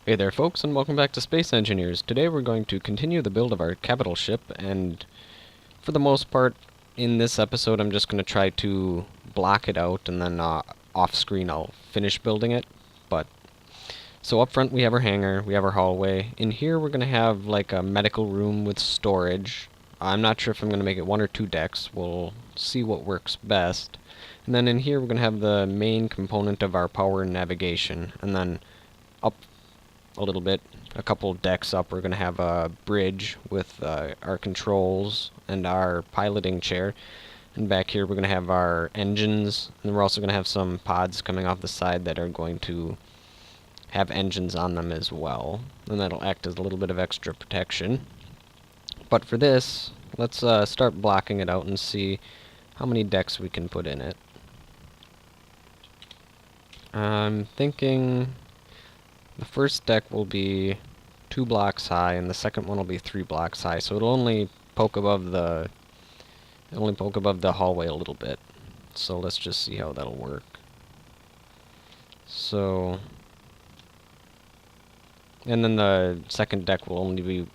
Hey there folks, and welcome back to Space Engineers. Today we're going to continue the build of our capital ship, and for the most part in this episode I'm just going to try to block it out, and then off screen I'll finish building it. So up front we have our hangar, we have our hallway. In here we're going to have like a medical room with storage. I'm not sure if I'm going to make it one or two decks. We'll see what works best. And then in here we're going to have the main component of our power and navigation, and then up a little bit, a couple decks up, we're going to have a bridge with our controls and our piloting chair. And back here we're going to have our engines, and we're also going to have some pods coming off the side that are going to have engines on them as well. And that'll act as a little bit of extra protection. But for this, let's start blocking it out and see how many decks we can put in it. I'm thinking the first deck will be 2 blocks high, and the second one will be 3 blocks high. So it'll only poke above the hallway a little bit. So let's just see how that'll work. So, and then the second deck will only be,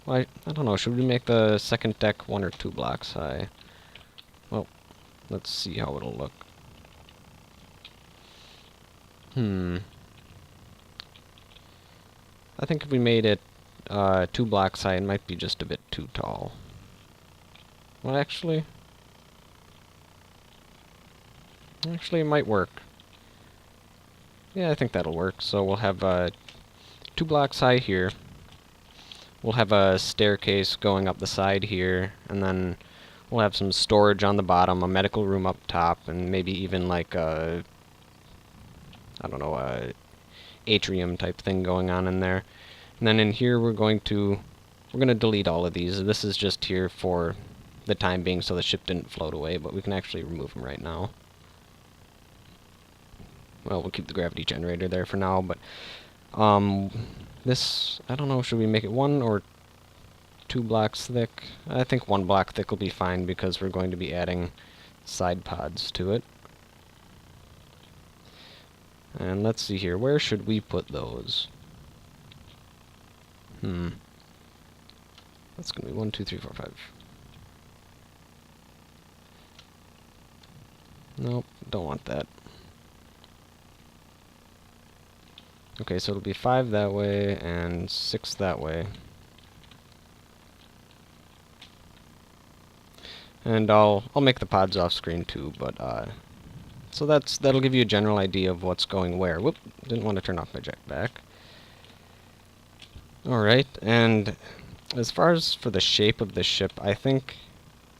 well, I don't know. Should we make the second deck 1 or 2 blocks high? Well, let's see how it'll look. I think if we made it 2 blocks high, it might be just a bit too tall. Well, actually it might work. Yeah, I think that'll work. So we'll have 2 blocks high here. We'll have a staircase going up the side here, and then we'll have some storage on the bottom, a medical room up top, and maybe even like a, I don't know, a atrium type thing going on in there. And then in here we're going to delete all of these. This is just here for the time being so the ship didn't float away, but we can actually remove them right now. Well, we'll keep the gravity generator there for now, but this, I don't know, should we make it 1 or 2 blocks thick? I think 1 block thick will be fine because we're going to be adding side pods to it. And let's see here, where should we put those? That's going to be 1, 2, 3, 4, 5. Nope, don't want that. Okay, so it'll be 5 that way and 6 that way. And I'll make the pods off screen too, but so that'll give you a general idea of what's going where. Whoop, didn't want to turn off my jetpack. Alright, and as far as for the shape of the ship, I think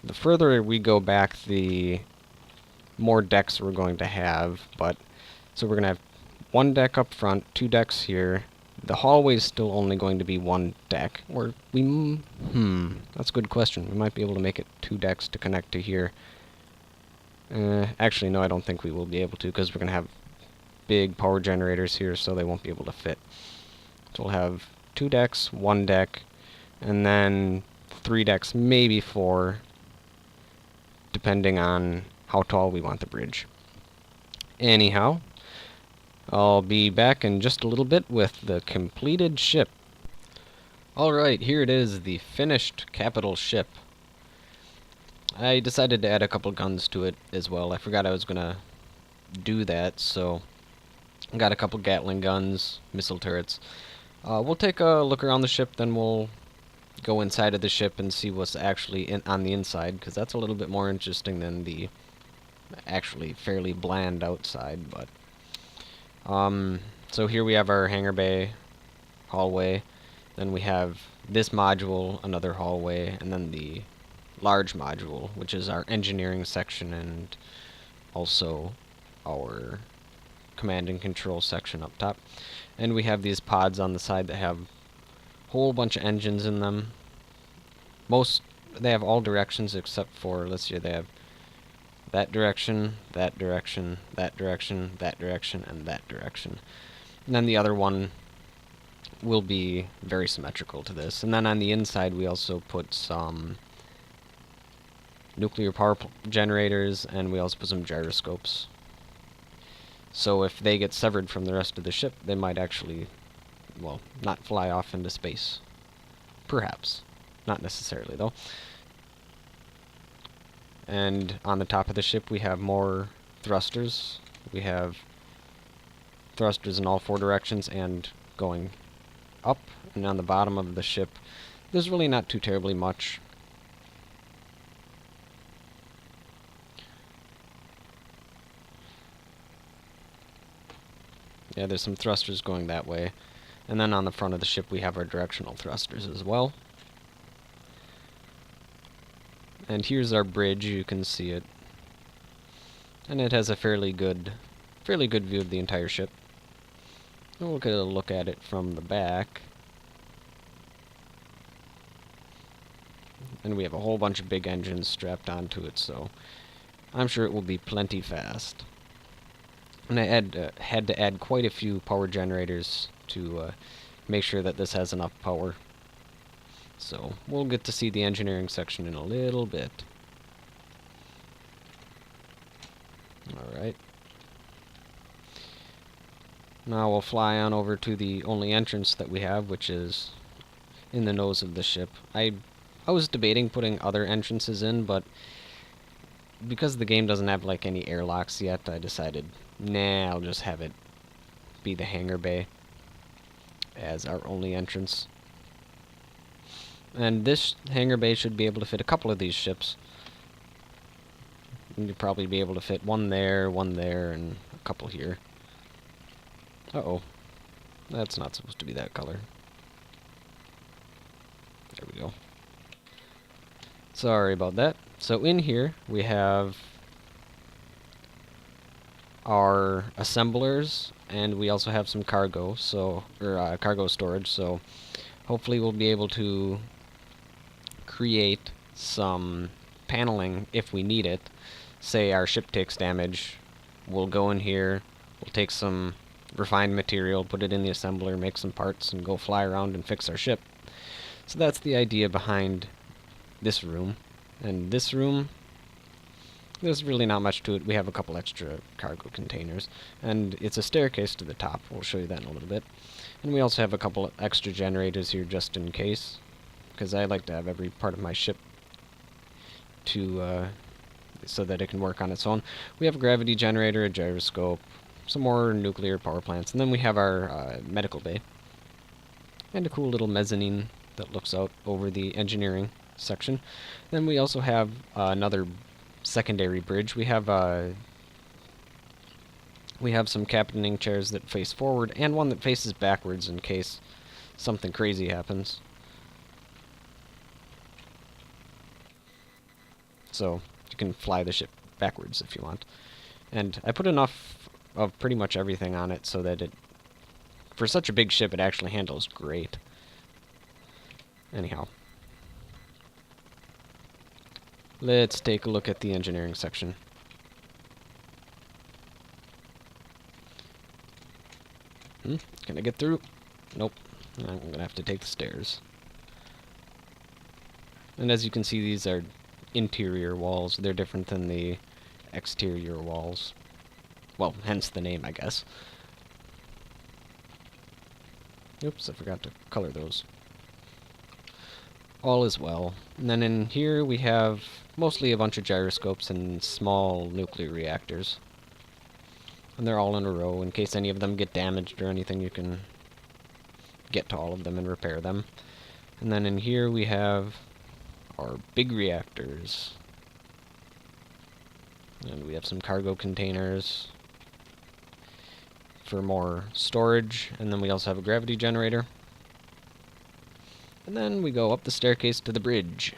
the further we go back, the more decks we're going to have. But so we're going to have 1 deck up front, 2 decks here. The hallway is still only going to be 1 deck. Or that's a good question. We might be able to make it 2 decks to connect to here. Actually, no, I don't think we will be able to, because we're going to have big power generators here, so they won't be able to fit. So we'll have 2 decks, 1 deck, and then 3 decks, maybe 4, depending on how tall we want the bridge. Anyhow, I'll be back in just a little bit with the completed ship. Alright, here it is, the finished capital ship. I decided to add a couple guns to it as well. I forgot I was gonna do that, so I got a couple Gatling guns, missile turrets. We'll take a look around the ship, then we'll go inside of the ship and see what's actually on the inside, because that's a little bit more interesting than the actually fairly bland outside. But so here we have our hangar bay, hallway, then we have this module, another hallway, and then the large module, which is our engineering section and also our command and control section up top. And we have these pods on the side that have a whole bunch of engines in them. They have all directions except for, let's see, they have that direction, that direction, that direction, that direction, and that direction. And then the other one will be very symmetrical to this. And then on the inside we also put some nuclear power generators, and we also put some gyroscopes. So if they get severed from the rest of the ship, they might actually well, not fly off into space. Perhaps. Not necessarily, though. And on the top of the ship, we have more thrusters. We have thrusters in all 4 directions and going up. And on the bottom of the ship, there's really not too terribly much. Yeah, there's some thrusters going that way. And then on the front of the ship, we have our directional thrusters as well. And here's our bridge, you can see it. And it has a fairly good view of the entire ship. And we'll get a look at it from the back. And we have a whole bunch of big engines strapped onto it, so I'm sure it will be plenty fast. And I had to add quite a few power generators to make sure that this has enough power. So we'll get to see the engineering section in a little bit. Alright. Now we'll fly on over to the only entrance that we have, which is in the nose of the ship. I was debating putting other entrances in, but because the game doesn't have like any airlocks yet, I decided, nah, I'll just have it be the hangar bay as our only entrance. And this hangar bay should be able to fit a couple of these ships. You'd probably be able to fit one there, and a couple here. Uh-oh. That's not supposed to be that color. There we go. Sorry about that. So in here, we have our assemblers, and we also have some cargo, cargo storage, so hopefully we'll be able to create some paneling if we need it. Say our ship takes damage, we'll go in here, we'll take some refined material, put it in the assembler, make some parts, and go fly around and fix our ship. So that's the idea behind this room. And this room, there's really not much to it. We have a couple extra cargo containers, and it's a staircase to the top. We'll show you that in a little bit. And we also have a couple extra generators here just in case, because I like to have every part of my ship to so that it can work on its own. We have a gravity generator, a gyroscope, some more nuclear power plants, and then we have our medical bay, and a cool little mezzanine that looks out over the engineering section. Then we also have another secondary bridge. We have some captaining chairs that face forward, and one that faces backwards in case something crazy happens. So you can fly the ship backwards if you want. And I put enough of pretty much everything on it so that for such a big ship, it actually handles great. Anyhow, let's take a look at the engineering section. Can I get through? Nope. I'm going to have to take the stairs. And as you can see, these are interior walls. They're different than the exterior walls. Well, hence the name, I guess. Oops, I forgot to color those. All is well. And then in here we have mostly a bunch of gyroscopes and small nuclear reactors. And they're all in a row. In case any of them get damaged or anything, you can get to all of them and repair them. And then in here we have our big reactors. And we have some cargo containers for more storage. And then we also have a gravity generator. And then we go up the staircase to the bridge.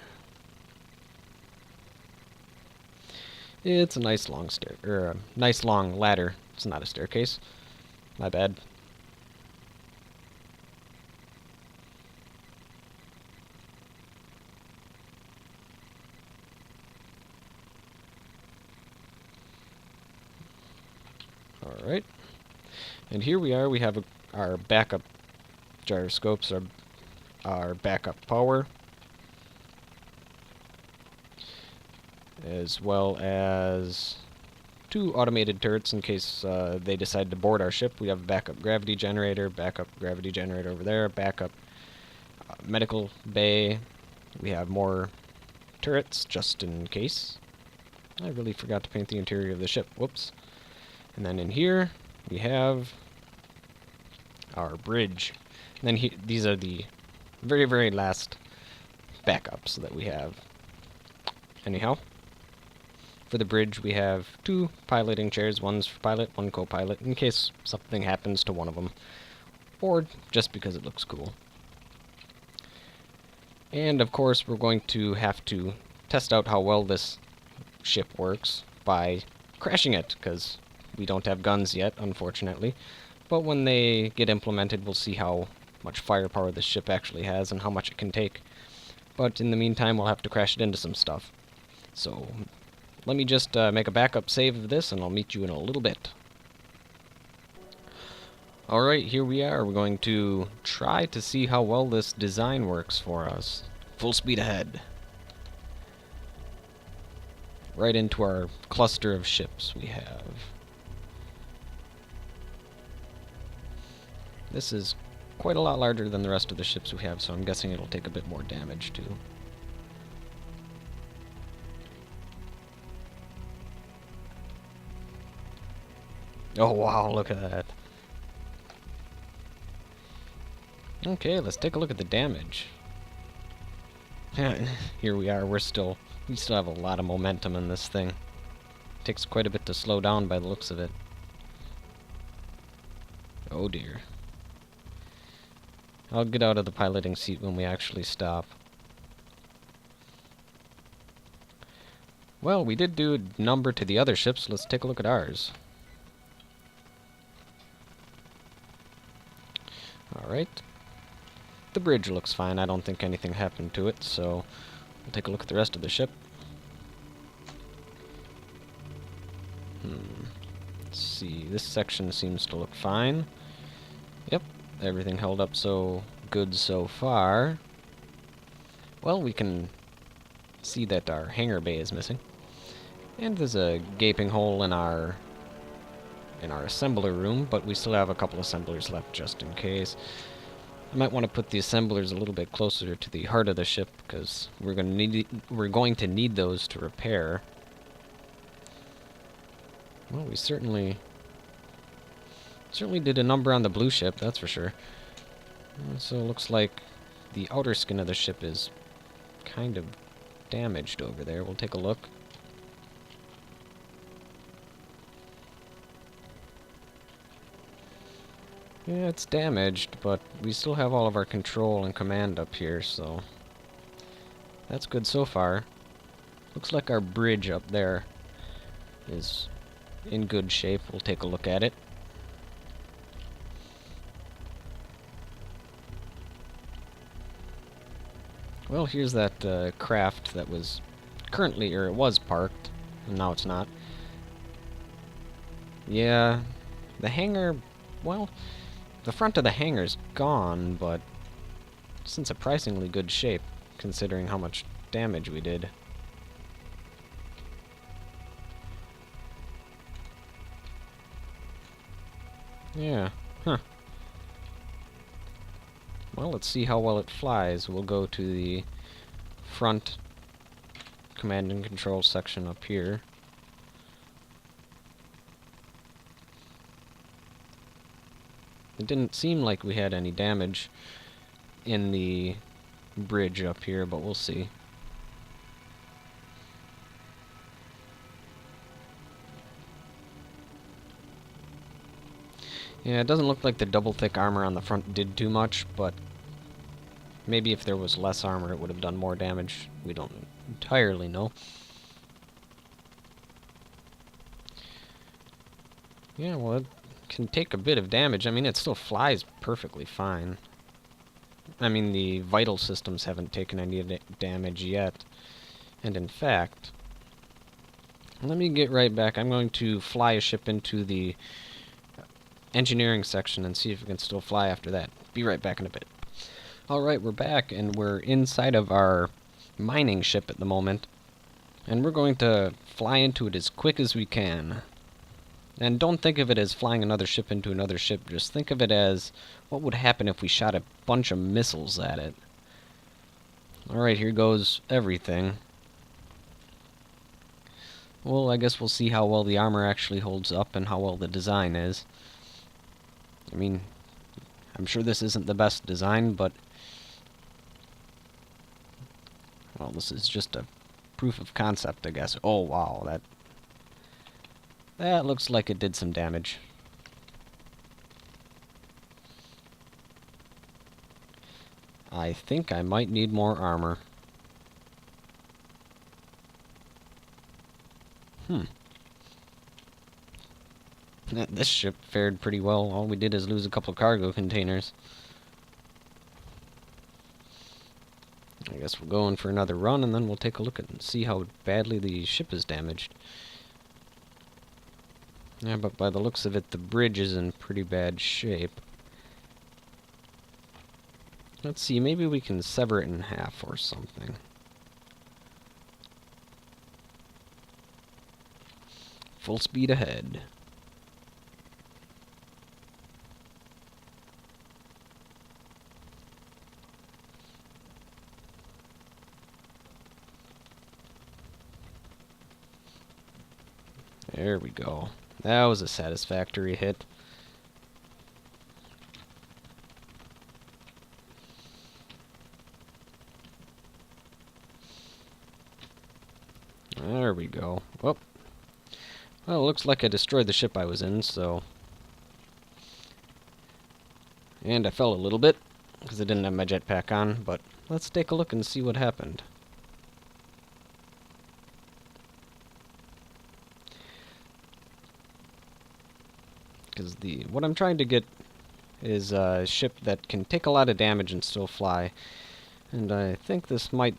It's a nice long nice long ladder. It's not a staircase. My bad. Alright. And here we are. We have our backup gyroscopes, our backup power, as well as 2 automated turrets in case they decide to board our ship. We have a backup gravity generator over there, backup medical bay. We have more turrets just in case. I really forgot to paint the interior of the ship. Whoops. And then in here we have our bridge. And then these are the very, very last backups that we have. Anyhow, for the bridge we have 2 piloting chairs. One's for pilot, one co-pilot, in case something happens to one of them. Or just because it looks cool. And of course we're going to have to test out how well this ship works by crashing it, because we don't have guns yet, unfortunately. But when they get implemented, we'll see how much firepower this ship actually has and how much it can take. But in the meantime, we'll have to crash it into some stuff. So let me just make a backup save of this, and I'll meet you in a little bit. Alright, here we are. We're going to try to see how well this design works for us. Full speed ahead. Right into our cluster of ships we have. This is quite a lot larger than the rest of the ships we have, so I'm guessing it'll take a bit more damage too. Oh wow, look at that. Okay, let's take a look at the damage. Here we are, we still have a lot of momentum in this thing. Takes quite a bit to slow down by the looks of it. Oh dear. I'll get out of the piloting seat when we actually stop. Well, we did do a number to the other ships. Let's take a look at ours. Alright. The bridge looks fine. I don't think anything happened to it, so we'll take a look at the rest of the ship. Let's see. This section seems to look fine. Yep. Everything held up so good so far. Well, we can see that our hangar bay is missing. And there's a gaping hole in our assembler room, but we still have a couple assemblers left just in case. I might want to put the assemblers a little bit closer to the heart of the ship, because we're going to need those to repair. Well, we certainly did a number on the blue ship, that's for sure. So it looks like the outer skin of the ship is kind of damaged over there. We'll take a look. Yeah, it's damaged, but we still have all of our control and command up here, so that's good so far. Looks like our bridge up there is in good shape. We'll take a look at it. Well, here's that craft that was currently, or it was parked, and now it's not. Yeah, the hangar, well, the front of the hangar's gone, but it's in surprisingly good shape, considering how much damage we did. Yeah, huh. Well, let's see how well it flies. We'll go to the front command and control section up here. It didn't seem like we had any damage in the bridge up here, but we'll see. Yeah, it doesn't look like the double thick armor on the front did too much, but maybe if there was less armor it would have done more damage. We don't entirely know. Yeah, well, it can take a bit of damage. I mean, it still flies perfectly fine. I mean, the vital systems haven't taken any damage yet. And in fact, let me get right back. I'm going to fly a ship into the engineering section and see if it can still fly after that. Be right back in a bit. Alright, we're back, and we're inside of our mining ship at the moment. And we're going to fly into it as quick as we can. And don't think of it as flying another ship into another ship. Just think of it as what would happen if we shot a bunch of missiles at it. Alright, here goes everything. Well, I guess we'll see how well the armor actually holds up and how well the design is. I mean, I'm sure this isn't the best design, but... well, this is just a proof of concept, I guess. Oh, wow, that looks like it did some damage. I think I might need more armor. This ship fared pretty well. All we did is lose a couple cargo containers. I guess we're going for another run, and then we'll take a look at and see how badly the ship is damaged. Yeah, but by the looks of it, the bridge is in pretty bad shape. Let's see, maybe we can sever it in half or something. Full speed ahead. There we go. That was a satisfactory hit. There we go. Well, it looks like I destroyed the ship I was in, so... and I fell a little bit, because I didn't have my jetpack on, but let's take a look and see what happened. Because what I'm trying to get is a ship that can take a lot of damage and still fly. And I think this might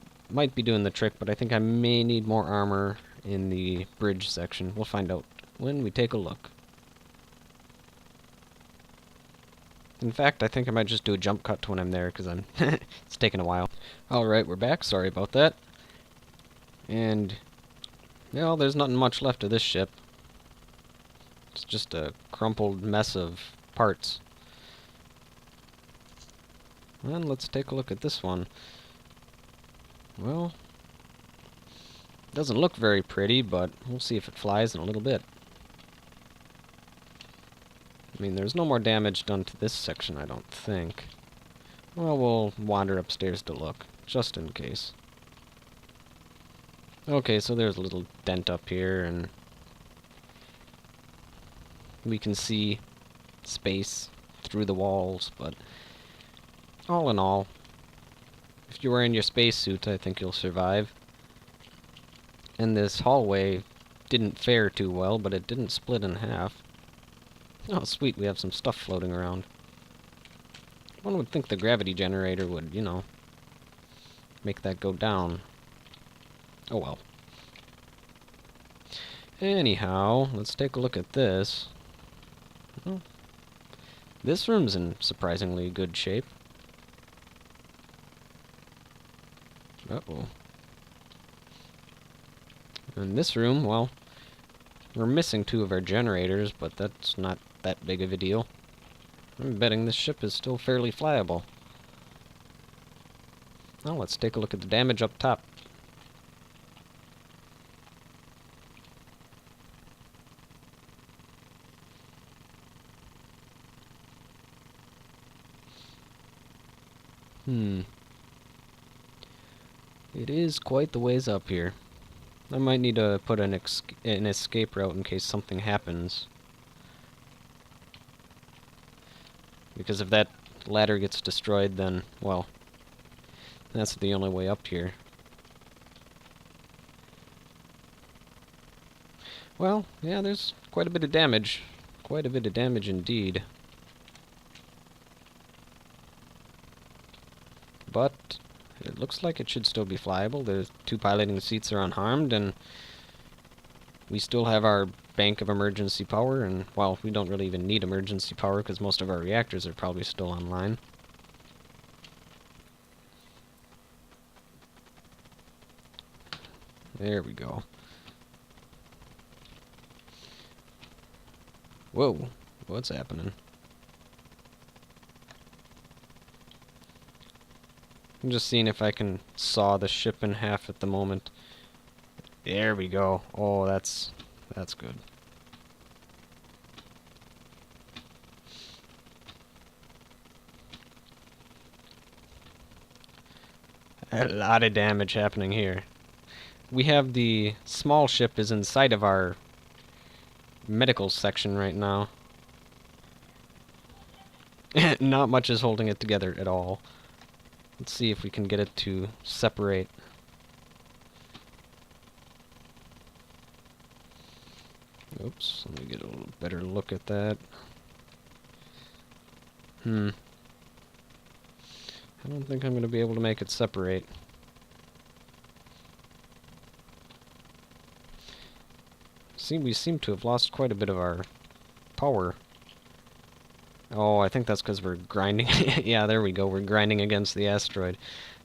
be doing the trick, but I think I may need more armor in the bridge section. We'll find out when we take a look. In fact, I think I might just do a jump cut to when I'm there, because it's taking a while. Alright, we're back. Sorry about that. And, well, there's nothing much left of this ship. It's just a crumpled mess of parts. And let's take a look at this one. Well, doesn't look very pretty, but we'll see if it flies in a little bit. I mean, there's no more damage done to this section, I don't think. Well, we'll wander upstairs to look, just in case. Okay, so there's a little dent up here, and we can see space through the walls, but all in all, if you're wearing your spacesuit, I think you'll survive. And this hallway didn't fare too well, but it didn't split in half. Oh, sweet, we have some stuff floating around. One would think the gravity generator would, you know, make that go down. Oh well. Anyhow, let's take a look at this. Oh, this room's in surprisingly good shape. Uh-oh. In this room, well, we're missing 2 of our generators, but that's not that big of a deal. I'm betting this ship is still fairly flyable. Now let's take a look at the damage up top. It is quite the ways up here. I might need to put an escape route in case something happens. Because if that ladder gets destroyed, then, well, that's the only way up here. Well, yeah, there's quite a bit of damage. Quite a bit of damage indeed. But it looks like it should still be flyable. The 2 piloting seats are unharmed, and we still have our bank of emergency power, and, well, we don't really even need emergency power because most of our reactors are probably still online. There we go. Whoa, what's happening? I'm just seeing if I can saw the ship in half at the moment. There we go. Oh, that's good. A lot of damage happening here. We have the small ship is inside of our medical section right now. Not much is holding it together at all. Let's see if we can get it to separate. Oops, let me get a little better look at that. I don't think I'm going to be able to make it separate. See, we seem to have lost quite a bit of our power. Oh, I think that's because we're grinding. Yeah, there we go. We're grinding against the asteroid.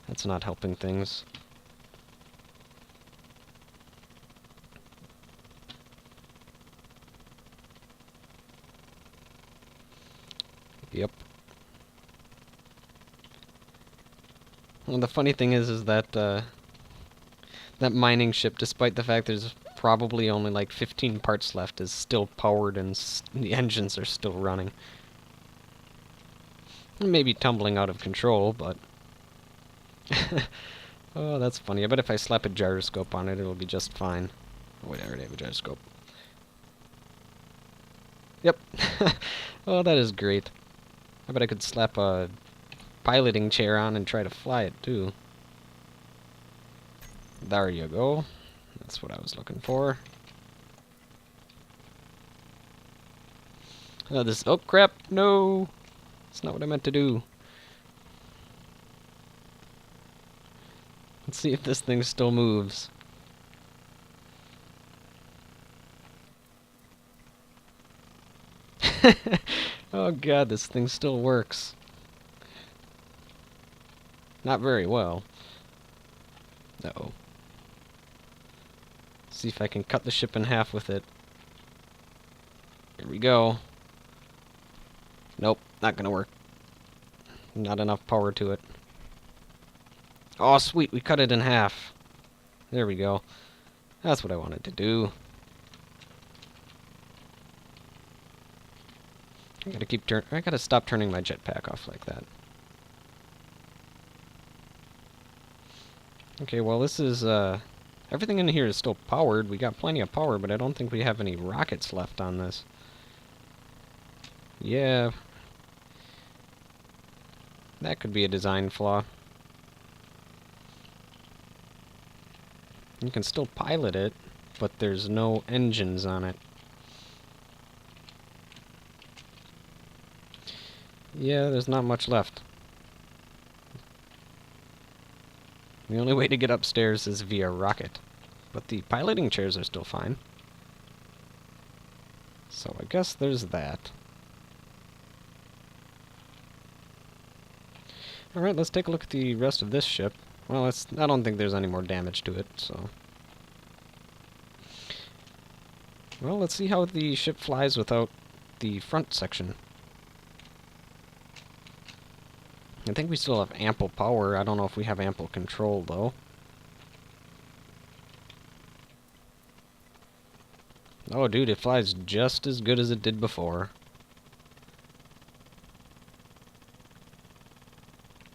That's not helping things. Yep. Well, the funny thing is that that mining ship, despite the fact there's probably only like 15 parts left, is still powered and the engines are still running. Maybe tumbling out of control, but... Oh, that's funny. I bet if I slap a gyroscope on it, it'll be just fine. Oh, wait, I already have a gyroscope. Yep. Oh, that is great. I bet I could slap a piloting chair on and try to fly it, too. There you go. That's what I was looking for. Oh, crap! No! That's not what I meant to do. Let's see if this thing still moves. Oh god, this thing still works. Not very well. Uh-oh. See if I can cut the ship in half with it. Here we go. Nope, not gonna work. Not enough power to it. Oh, sweet, we cut it in half. There we go. That's what I wanted to do. I gotta stop turning my jetpack off like that. Okay, well this is, everything in here is still powered. We got plenty of power, but I don't think we have any rockets left on this. Yeah. That could be a design flaw. You can still pilot it, but there's no engines on it. Yeah, there's not much left. The only way to get upstairs is via rocket. But the piloting chairs are still fine. So I guess there's that. Alright, let's take a look at the rest of this ship. Well, I don't think there's any more damage to it, so... Well, let's see how the ship flies without the front section. I think we still have ample power. I don't know if we have ample control, though. Oh, dude, it flies just as good as it did before.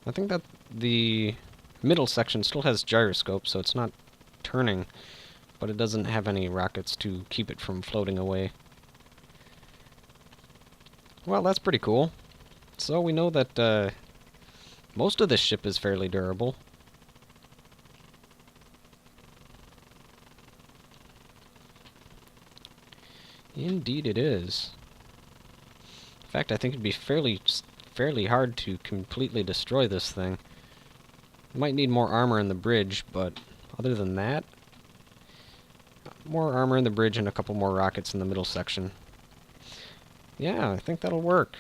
I think that the middle section still has gyroscopes, so it's not turning, but it doesn't have any rockets to keep it from floating away. Well, that's pretty cool. So we know that most of this ship is fairly durable. Indeed it is. In fact, I think it'd be fairly hard to completely destroy this thing. Might need more armor in the bridge, but other than that, more armor in the bridge and a couple more rockets in the middle section. Yeah, I think that'll work.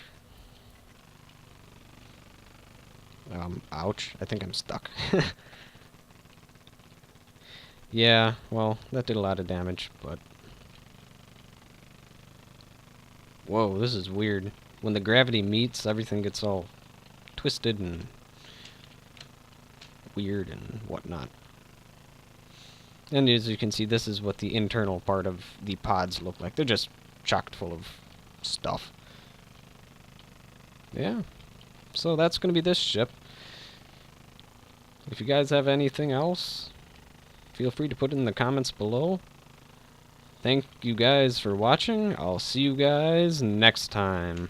Ouch. I think I'm stuck. Yeah, well, that did a lot of damage, but... Whoa, this is weird. When the gravity meets, everything gets all twisted and weird and whatnot. And as you can see, this is what the internal part of the pods look like. They're just chocked full of stuff. Yeah. So that's going to be this ship. If you guys have anything else, feel free to put it in the comments below. Thank you guys for watching. I'll see you guys next time.